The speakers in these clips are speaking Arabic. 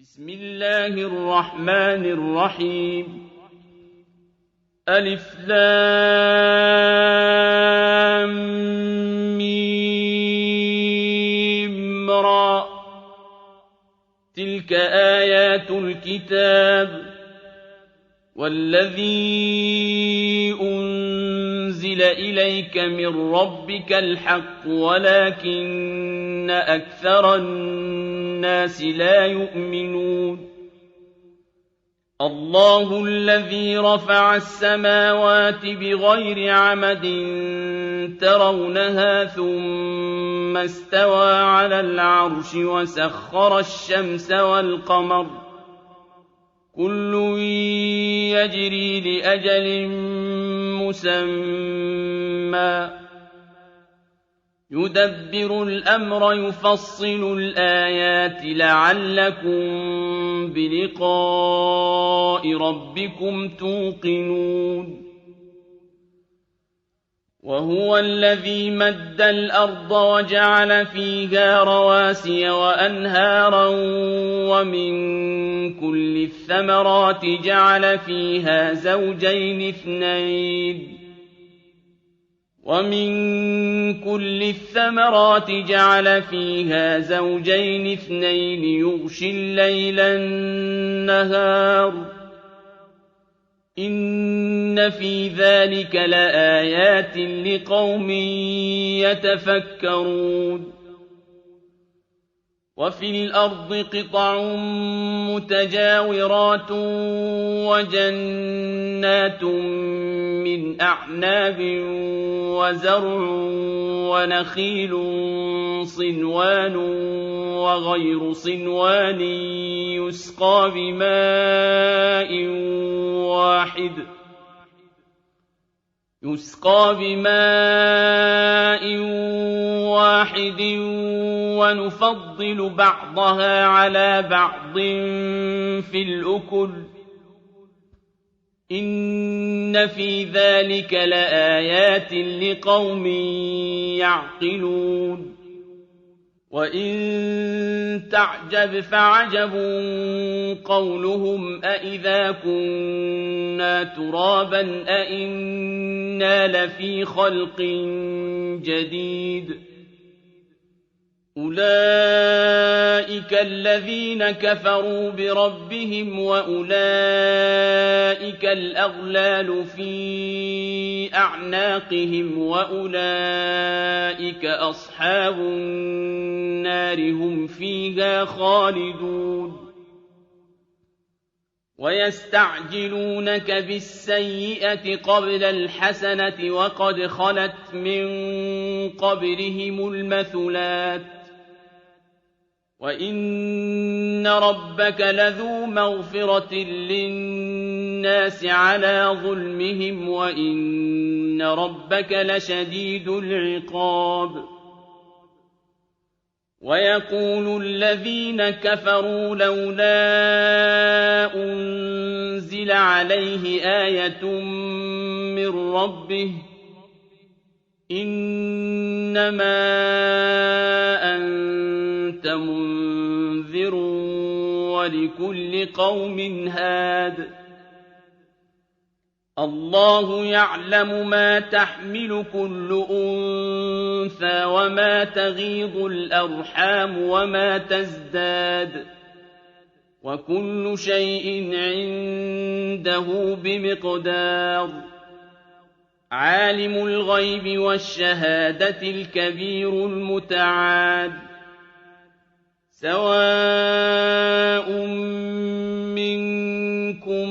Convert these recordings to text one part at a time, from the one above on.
بسم الله الرحمن الرحيم ألف لام ميم را تلك آيات الكتاب والذي أنزل إليك من ربك الحق ولكن أكثر الناس لا يؤمنون الله الذي رفع السماوات بغير عمد ترونها ثم استوى على العرش وسخر الشمس والقمر كل يجري لأجل مسمى يدبر الأمر يفصل الآيات لعلكم بلقاء ربكم توقنون وهو الذي مد الأرض وجعل فيها رواسي وأنهارا ومن كل الثمرات جعل فيها زوجين اثنين يغشي الليل النهار إن في ذلك لآيات لقوم يتفكرون وفي الأرض قطع متجاورات وجنات من أعناب وزرع ونخيل صنوان وغير صنوان يسقى بماء واحد ونفضل بعضها على بعض في الأكل إن في ذلك لآيات لقوم يعقلون وإن تعجب فعجب قولهم أإذا كنا ترابا أإنا لفي خلق جديد أولئك الذين كفروا بربهم وأولئك الأغلال في أعناقهم وأولئك أصحاب النار هم فيها خالدون ويستعجلونك بالسيئة قبل الحسنة وقد خلت من قبلهم المثلات وإن ربك لذو مغفرة للناس على ظلمهم وإن ربك لشديد العقاب ويقول الذين كفروا لولا أنزل عليه آية من ربه إنما أنت منذر ولكل قوم هاد الله يعلم ما تحمل كل أنثى وما تغيض الأرحام وما تزداد وكل شيء عنده بمقدار عالم الغيب والشهادة الكبير المتعال سواء منكم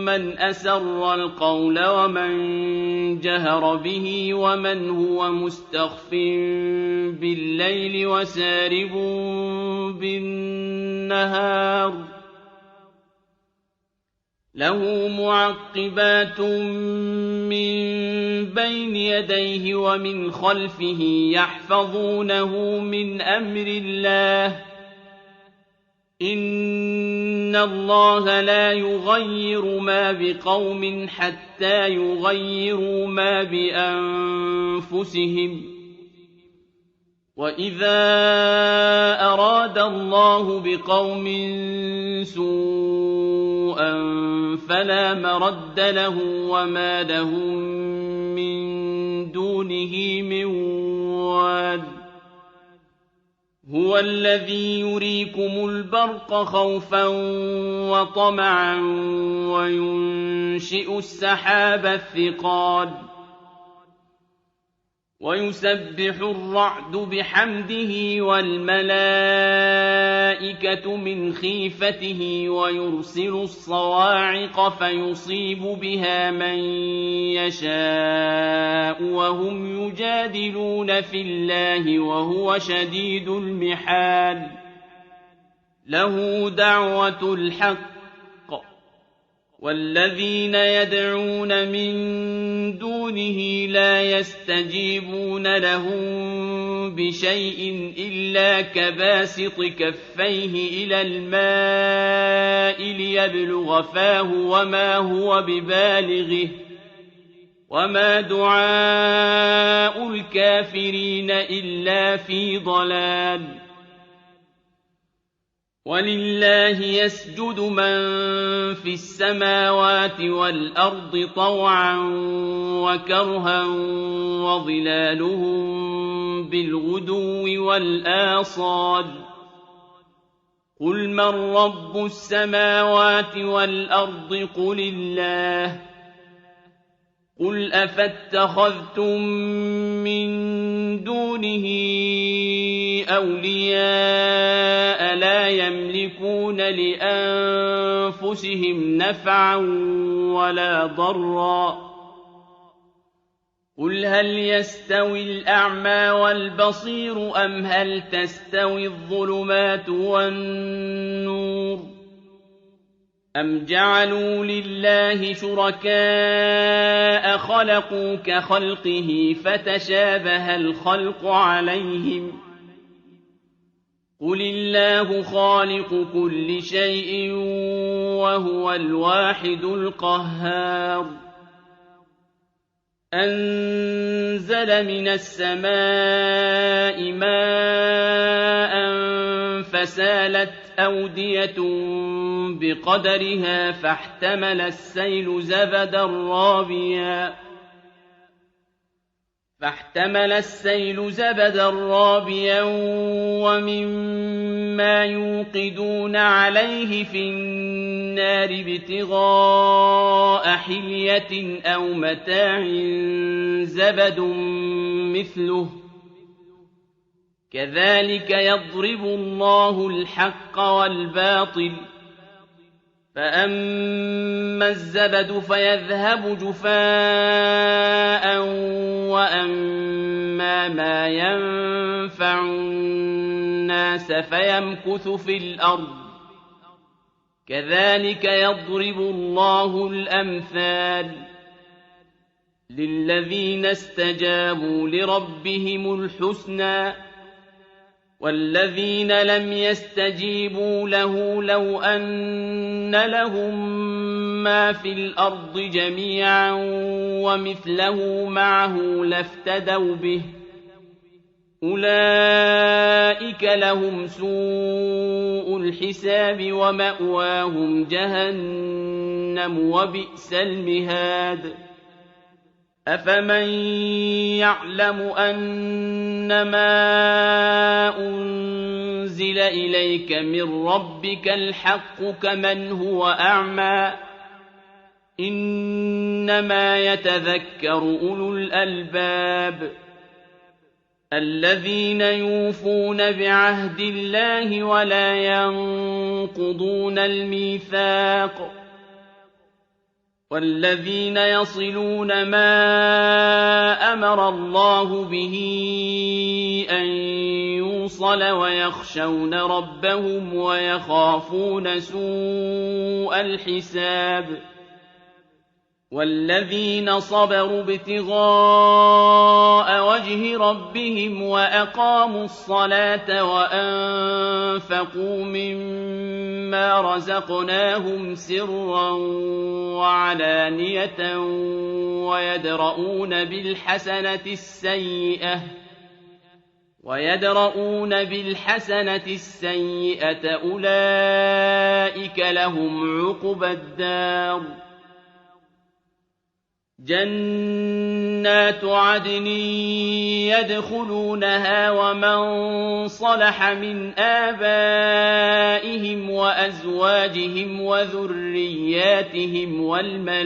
من أسر القول ومن جهر به ومن هو مستخف بالليل وسارب بالنهار له معقبات من بين يديه ومن خلفه يحفظونه من أمر الله إن الله لا يغير ما بقوم حتى يغيروا ما بأنفسهم وَإِذَا أَرَادَ اللَّهُ بِقَوْمٍ سُوءًا فَلَا مَرَدَّ لَهُ وَمَا لَهُم مِّن دُونِهِ مِن وَالٍ هُوَ الَّذِي يُرِيكُمُ الْبَرْقَ خَوْفًا وَطَمَعًا وَيُنشِئُ السَّحَابَ الثِّقَالَ وَيُسَبِّحُ الرَّعْدُ بِحَمْدِهِ وَالْمَلَائِكَةُ مِنْ خِيفَتِهِ وَيُرْسِلُ الصَّوَاعِقَ فَيُصِيبُ بِهَا مَن يَشَاءُ وَهُمْ يُجَادِلُونَ فِي اللَّهِ وَهُوَ شَدِيدُ الْمِحَالِ لَهُ دَعْوَةُ الْحَقِّ وَالَّذِينَ يَدْعُونَ مِن دُونِهِ لَا يَسْتَجِيبُونَ لَهُم بِشَيْءٍ إِلَّا كَبَاسِطِ كَفَّيْهِ إِلَى الْمَاءِ لِيَبْلُغَ فَاهُ وَمَا هُوَ بِبَالِغِهِ وَمَا دُعَاءُ الْكَافِرِينَ إِلَّا فِي ضَلَالٍ وَلِلَّهِ يَسْجُدُ مَن فِي السَّمَاوَاتِ وَالْأَرْضِ طَوْعًا وَكَرْهًا وَظِلَالُهُم بِالْغُدُوِّ وَالْآصَالِ قُلْ مَن رَّبُّ السَّمَاوَاتِ وَالْأَرْضِ قُلِ اللَّهُ قُلْ أَفَاتَّخَذْتُم مِّن دُونِهِ أَوْلِيَاءَ لَا يَمْلِكُونَ لِأَنفُسِهِمْ نَفْعًا وَلَا ضَرًّا قُلْ هَلْ يَسْتَوِي الْأَعْمَىٰ وَالْبَصِيرُ أَمْ هَلْ تَسْتَوِي الظُّلُمَاتُ وَالنُّورُ أَمْ جَعَلُوا لِلَّهِ شُرَكَاءَ خَلَقُوا كَخَلْقِهِ فَتَشَابَهَ الْخَلْقُ عَلَيْهِمْ ۚ قُلِ اللَّهُ خَالِقُ كُلِّ شَيْءٍ وَهُوَ الْوَاحِدُ الْقَهَّارُ أَنزَلَ مِنَ السَّمَاءِ مَاءً فَسَالَتْ أَوْدِيَةٌ بِقَدَرِهَا فَاحْتَمَلَ السَّيْلُ زَبَدًا رَّابِيًا وَمِمَّا يُوقِدُونَ عَلَيْهِ فِي النَّارِ ابْتِغَاءَ حِلْيَةٍ أَوْ مَتَاعٍ زَبَدٌ مِّثْلُهُ ۚ كَذَٰلِكَ يَضْرِبُ اللَّهُ الْحَقَّ وَالْبَاطِلَ ۚ فَأَمَّا الزَّبَدُ فَيَذْهَبُ جُفَاءً وَأَمَّا مَا يَنفَعُ النَّاسَ فَيَمْكُثُ فِي الْأَرْضِ ۚ كَذَٰلِكَ يَضْرِبُ اللَّهُ الْأَمْثَالَ ۚ لِلَّذِينَ اسْتَجَابُوا لِرَبِّهِمُ الْحُسْنَىٰ ۚ وَالَّذِينَ لَمْ يَسْتَجِيبُوا لَهُ لَوْ أَنَّ لَهُم مَّا فِي الْأَرْضِ جَمِيعًا وَمِثْلَهُ مَعَهُ لَافْتَدَوْا بِهِ ۚ أُولَٰئِكَ لَهُمْ سُوءُ الْحِسَابِ وَمَأْوَاهُمْ جَهَنَّمُ ۖ وَبِئْسَ الْمِهَادُ أَفَمَن يَعْلَمُ أَنَّمَا أُنزِلَ إِلَيْكَ مِن رَّبِّكَ الْحَقُّ كَمَنْ هُوَ أَعْمَىٰ ۚ إِنَّمَا يَتَذَكَّرُ أُولُو الْأَلْبَابِ الَّذِينَ يُوفُونَ بِعَهْدِ اللَّهِ وَلَا يَنقُضُونَ الْمِيثَاقَ وَالَّذِينَ يَصِلُونَ مَا أَمَرَ اللَّهُ بِهِ أَن يُوصَلَ وَيَخْشَوْنَ رَبَّهُمْ وَيَخَافُونَ سُوءَ الْحِسَابِ وَالَّذِينَ صَبَرُوا ابْتِغَاءَ وَجْهِ رَبِّهِمْ وَأَقَامُوا الصَّلَاةَ وَأَنفَقُوا مِمَّا رَزَقْنَاهُمْ سِرًّا وَعَلَانِيَةً وَيَدْرَءُونَ بِالْحَسَنَةِ السَّيِّئَةَ ويدرؤون بالحسنة السيئة أولئك لهم عقبى الدار جنات عدن يدخلونها ومن صلح من آبائهم وأزواجهم وذرياتهم والملائكة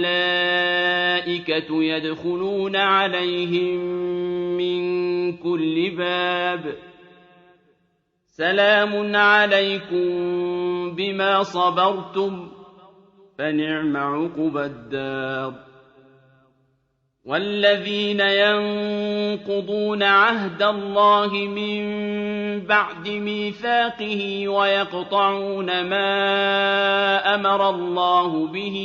يدخلون عليهم من كل باب سلام عليكم بما صبرتم فنعم عقبى الدار والذين ينقضون عهد الله من بعد ميثاقه ويقطعون ما أمر الله به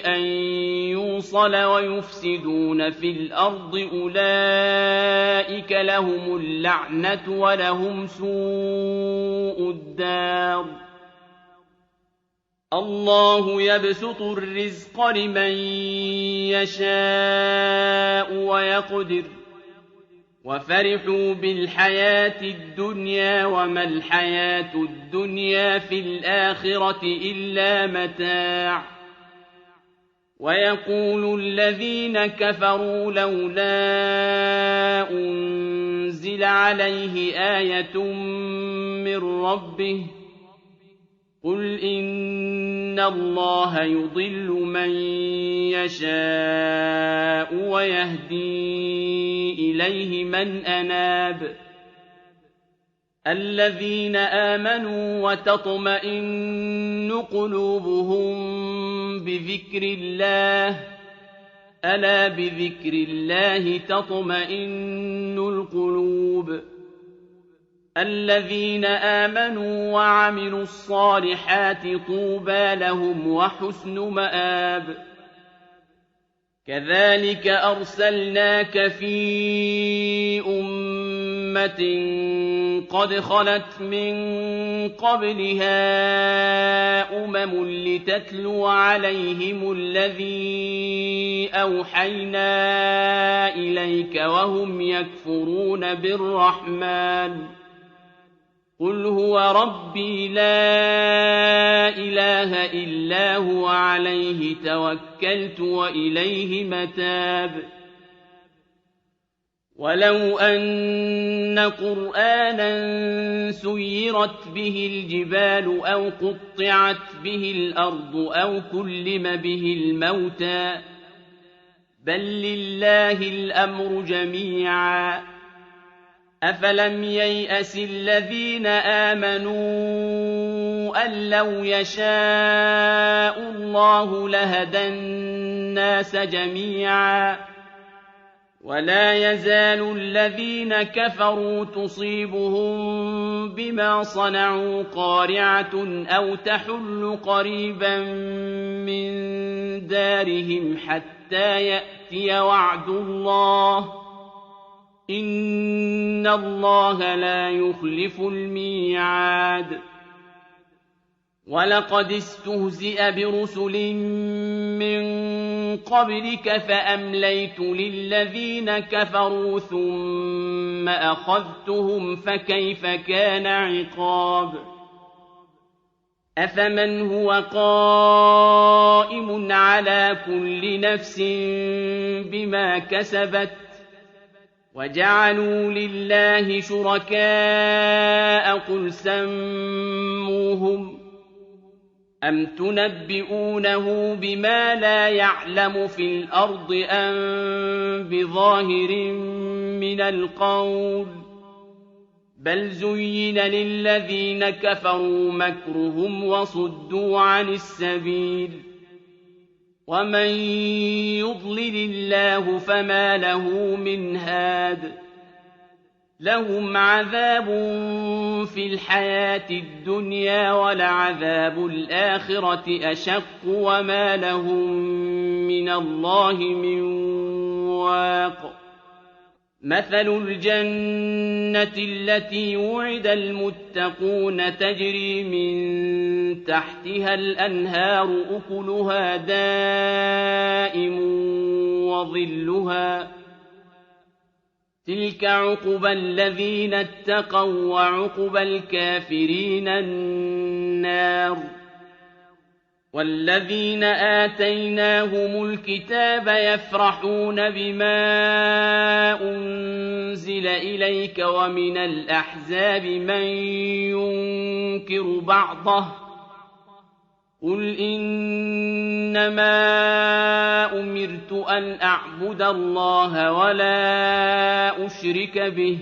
أن يوصل ويفسدون في الأرض أولئك لهم اللعنة ولهم سوء الدار الله يبسط الرزق لمن يشاء ويقدر وفرحوا بالحياة الدنيا وما الحياة الدنيا في الآخرة إلا متاع ويقول الذين كفروا لولا أنزل عليه آية من ربه قل إن الله يضل من يشاء ويهدي إليه من أناب الذين آمنوا وتطمئن قلوبهم بذكر الله ألا بذكر الله تطمئن القلوب الذين آمنوا وعملوا الصالحات طوبى لهم وحسن مآب كذلك أرسلناك في أمة قد خلت من قبلها لتتلو عليهم الذي أوحينا إليك وهم يكفرون بالرحمن قل هو ربي لا إله إلا هو عليه توكلت وإليه متاب ولو أن قرآنا سيرت به الجبال أو قطعت به الأرض أو كلم به الموتى بل لله الأمر جميعا أفلم ييأس الذين آمنوا أن لو يشاء الله لهدى الناس جميعا ولا يزال الذين كفروا تصيبهم بما صنعوا قارعة أو تحل قريبا من دارهم حتى يأتي وعد الله إن الله لا يخلف الميعاد ولقد استهزئ برسل من قبلك فأمليت للذين كفروا ثم أخذتهم فكيف كان عقاب أفمن هو قائم على كل نفس بما كسبت وجعلوا لله شركاء قل سموهم أم تنبئونه بما لا يعلم في الأرض أم بظاهر من القول بل زين للذين كفروا مكرهم وصدوا عن السبيل ومن يضلل الله فما له من هاد لهم عذاب في الحياة الدنيا ولعذاب الآخرة أشق وما لهم من الله من واق مثل الجنة التي وعد المتقون تجري من تحتها الأنهار أكلها دائم وظلها تلك عقبى الذين اتقوا وعقبى الكافرين النار والذين آتيناهم الكتاب يفرحون بما أنزل إليك ومن الأحزاب من ينكر بعضه قل إنما أمرت أن أعبد الله ولا أشرك به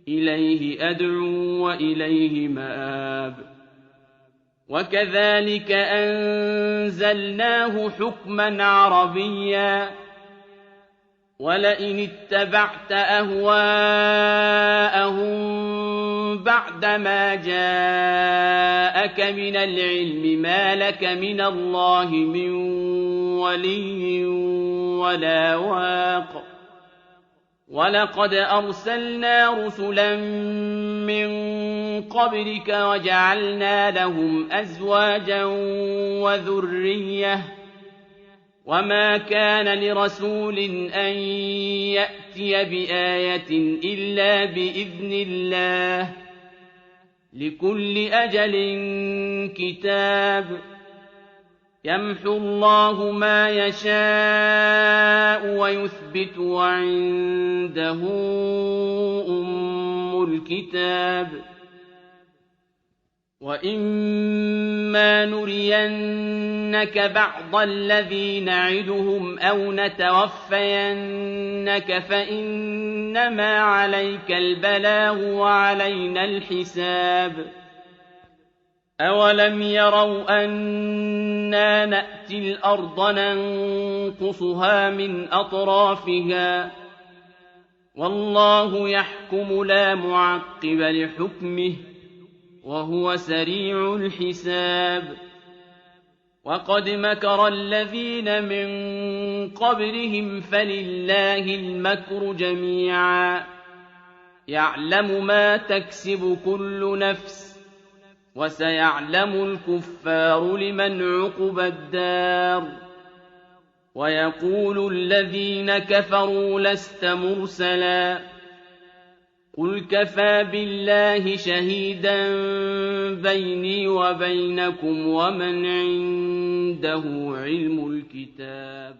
إليه أدعو وإليه مآب وكذلك أنزلناه حكما عربيا ولئن اتبعت أهواءهم بعدما جاءك من العلم ما لك من الله من ولي ولا واق ولقد أرسلنا رسلا من قبلك وجعلنا لهم أزواجا وذرية وما كان لرسول أن يأتي بآية إلا بإذن الله لكل أجل كتاب يمحو الله ما يشاء ويثبت وعنده أم الكتاب وإما نرينك بعض الذي نعدهم أو نتوفينك فإنما عليك البلاغ وعلينا الحساب أولم يروا أنا نأتي الأرض ننقصها من أطرافها والله يحكم لا معقب لحكمه وهو سريع الحساب وقد مكر الذين من قبلهم فلله المكر جميعا يعلم ما تكسب كل نفس وسيعلم الكفار لمن عقبى الدار ويقول الذين كفروا لست مرسلا قل كفى بالله شهيدا بيني وبينكم ومن عنده علم الكتاب